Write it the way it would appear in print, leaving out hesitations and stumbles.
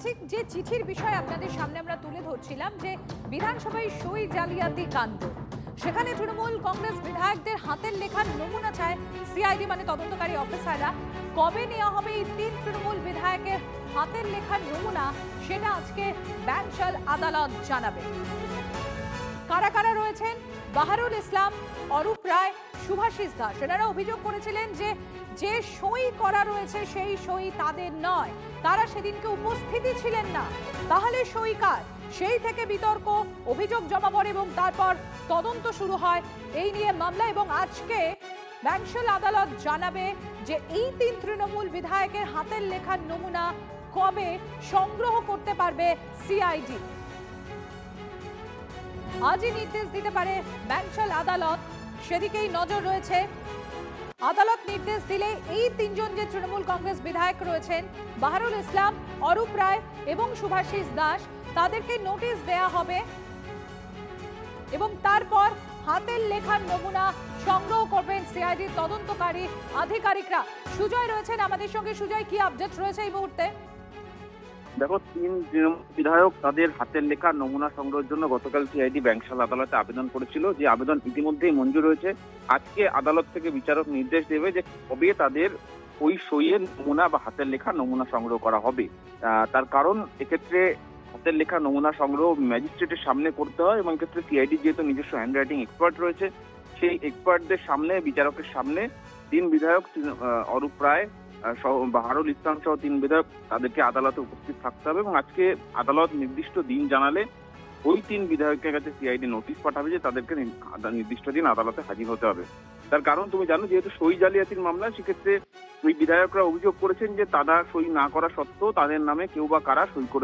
ঠিক যে চিঠির বিষয় আপনাদের সামনে আমরা তুলে ধরছিলাম যে বিধানসভায় সই জালিয়াতি কাণ্ড, সেখানে তৃণমূল কংগ্রেস বিধায়কদের হাতের লেখার নমুনা চায় সিআইডি মানে তদন্তকারী অফিসাররা। কবে নেওয়া হবে এই 3 তৃণমূল বিধায়কের হাতের লেখার নমুনা, সেটা আজকে ব্যাংশাল আদালত জানাবে। কারা কারা রয়েছেন? বাহারুল ইসলাম, অরূপ রায়, শুভাশিস দাস। এনারা অভিযোগ করেছিলেন যে সই করা রয়েছে সেই সই তাদের নয়, তারা সেদিনকে উপস্থিতি ছিলেন না। তাহলে সই কার? সেই থেকে বিতর্ক, অভিযোগ জমা পড়ে এবং তারপর তদন্ত শুরু হয় এই নিয়ে মামলা। এবং আজকে ব্যাংশাল আদালত জানাবে যে এই 3 তৃণমূল বিধায়কের হাতের লেখার নমুনা কবে সংগ্রহ করতে পারবে সিআইডি। আজই নির্দেশ দিতে পারে ব্যাংশাল আদালত, সেদিকেই নজর রয়েছে। আদালত নির্দেশ দিলে এই 3 জন যে তৃণমূল কংগ্রেস বিধায়ক রয়েছেন, বাহারুল ইসলাম, অরূপ রায় এবং শুভাশিস দাস, তাদেরকে নোটিশ দেয়া হবে এবং তারপর হাতের লেখার নমুনা সংগ্রহ করবেন সিআইডির তদন্তকারী আধিকারিকরা। সুজয় রয়েছেন আমাদের সঙ্গে। সুজয়, কি আপডেট রয়েছে এই মুহূর্তে? দেখো, 3 বিধায়ক তাদের হাতের লেখা নমুনা সংগ্রহের জন্য গতকাল সিআইডি ব্যাংশাল আদালতে আবেদন করেছিল, যে আবেদন ইতিমধ্যেই মঞ্জুর হয়েছে। আজকে আদালত থেকে বিচারক নির্দেশ দেবে যে কবে তাদের ওই সইয়ের নমুনা বা হাতের লেখা নমুনা সংগ্রহ করা হবে। তার কারণ, এক্ষেত্রে হাতের লেখা নমুনা সংগ্রহ ম্যাজিস্ট্রেটের সামনে করতে হয় এবং এক্ষেত্রে সিআইডি যেহেতু নিজস্ব হ্যান্ডরাইটিং এক্সপার্ট রয়েছে, সেই এক্সপার্টদের সামনে, বিচারকের সামনে 3 বিধায়ক, অরূপ রায় সহ বাহারুল ইসলাম সহ 3 বিধায়ক, তাদেরকে আদালতে উপস্থিত থাকতে হবে এবং আজকে আদালত নির্দিষ্ট দিন জানালে ওই 3 বিধায়কের কাছে সিআইডি নোটিশ পাঠাবে যে তাদেরকে নির্দিষ্ট দিন আদালতে হাজির হতে হবে। তার কারণ তুমি জানো, যেহেতু সই জালিয়াতির মামলা, সেক্ষেত্রে ওই বিধায়করা অভিযোগ করেছেন যে তারা সই না করা সত্ত্বেও তাদের নামে কেউ বা কারা সই করে